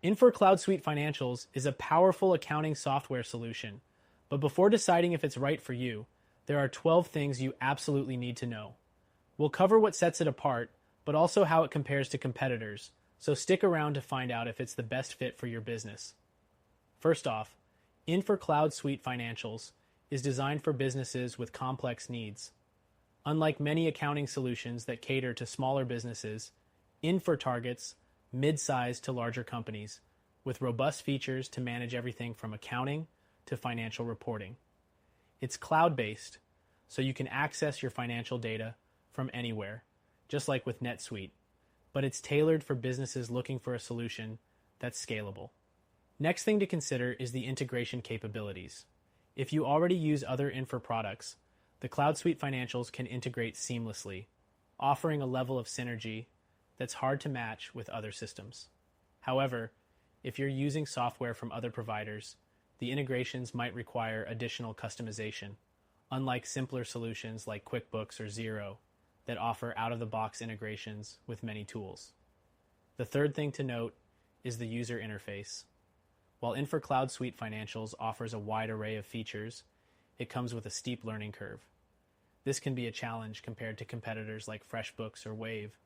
Infor CloudSuite Financials is a powerful accounting software solution, but before deciding if it's right for you, there are 12 things you absolutely need to know. We'll cover what sets it apart, but also how it compares to competitors, so stick around to find out if it's the best fit for your business. First off, Infor CloudSuite Financials is designed for businesses with complex needs. Unlike many accounting solutions that cater to smaller businesses, Infor targets mid-sized to larger companies with robust features to manage everything from accounting to financial reporting. It's cloud-based, so you can access your financial data from anywhere, just like with NetSuite, but it's tailored for businesses looking for a solution that's scalable. Next thing to consider is the integration capabilities. If you already use other Infor products, the CloudSuite Financials can integrate seamlessly, offering a level of synergy that's hard to match with other systems. However, if you're using software from other providers, the integrations might require additional customization, unlike simpler solutions like QuickBooks or Xero that offer out-of-the-box integrations with many tools. The third thing to note is the user interface. While Infor CloudSuite Financials offers a wide array of features, it comes with a steep learning curve. This can be a challenge compared to competitors like FreshBooks or Wave,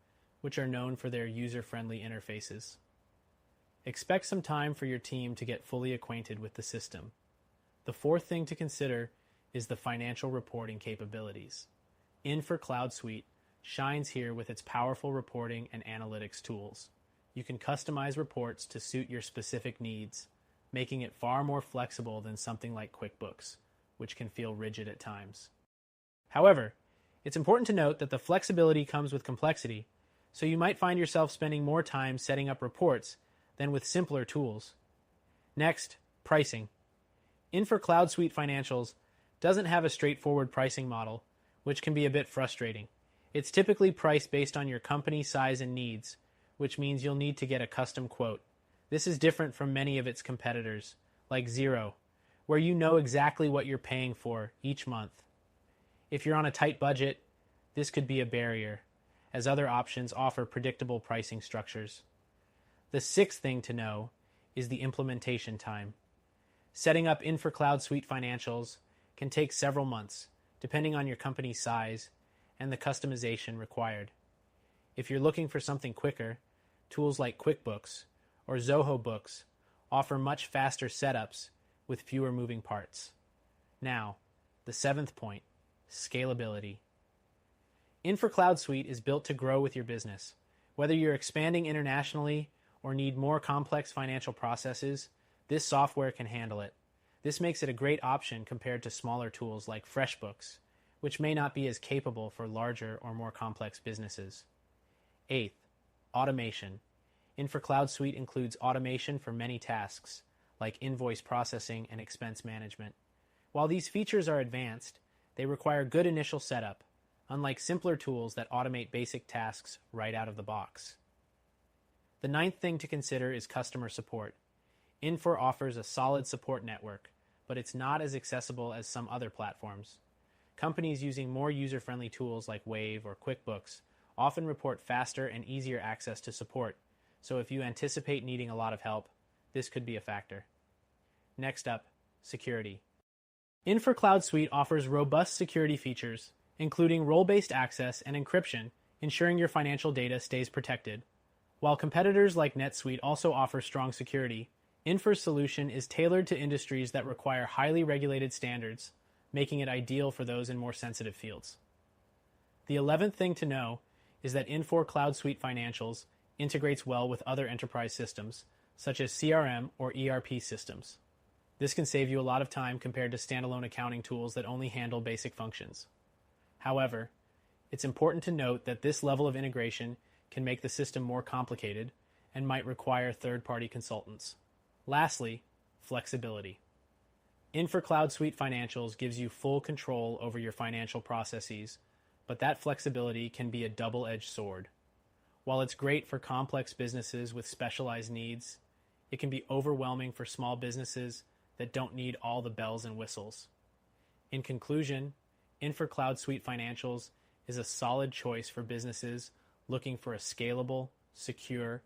which are known for their user-friendly interfaces. Expect some time for your team to get fully acquainted with the system. The fourth thing to consider is the financial reporting capabilities. Infor CloudSuite shines here with its powerful reporting and analytics tools. You can customize reports to suit your specific needs, making it far more flexible than something like QuickBooks, which can feel rigid at times. However, it's important to note that the flexibility comes with complexity, so you might find yourself spending more time setting up reports than with simpler tools. Next, pricing. Infor CloudSuite Financials doesn't have a straightforward pricing model, which can be a bit frustrating. It's typically priced based on your company size and needs, which means you'll need to get a custom quote. This is different from many of its competitors, like Xero, where you know exactly what you're paying for each month. If you're on a tight budget, this could be a barrier, as other options offer predictable pricing structures. The sixth thing to know is the implementation time. Setting up Infor CloudSuite Financials can take several months, depending on your company's size and the customization required. If you're looking for something quicker, tools like QuickBooks or Zoho Books offer much faster setups with fewer moving parts. Now, the seventh point, scalability. Infor CloudSuite is built to grow with your business. Whether you're expanding internationally or need more complex financial processes, this software can handle it. This makes it a great option compared to smaller tools like FreshBooks, which may not be as capable for larger or more complex businesses. Eighth, automation. Infor CloudSuite includes automation for many tasks, like invoice processing and expense management. While these features are advanced, they require good initial setup, unlike simpler tools that automate basic tasks right out of the box. The ninth thing to consider is customer support. Infor offers a solid support network, but it's not as accessible as some other platforms. Companies using more user-friendly tools like Wave or QuickBooks often report faster and easier access to support, so if you anticipate needing a lot of help, this could be a factor. Next up, security. Infor CloudSuite offers robust security features, including role-based access and encryption, ensuring your financial data stays protected. While competitors like NetSuite also offer strong security, Infor's solution is tailored to industries that require highly regulated standards, making it ideal for those in more sensitive fields. The 11th thing to know is that Infor CloudSuite Financials integrates well with other enterprise systems, such as CRM or ERP systems. This can save you a lot of time compared to standalone accounting tools that only handle basic functions. However, it's important to note that this level of integration can make the system more complicated and might require third-party consultants. Lastly, flexibility. Infor CloudSuite Financials gives you full control over your financial processes, but that flexibility can be a double-edged sword. While it's great for complex businesses with specialized needs, it can be overwhelming for small businesses that don't need all the bells and whistles. In conclusion, Infor CloudSuite Financials is a solid choice for businesses looking for a scalable, secure,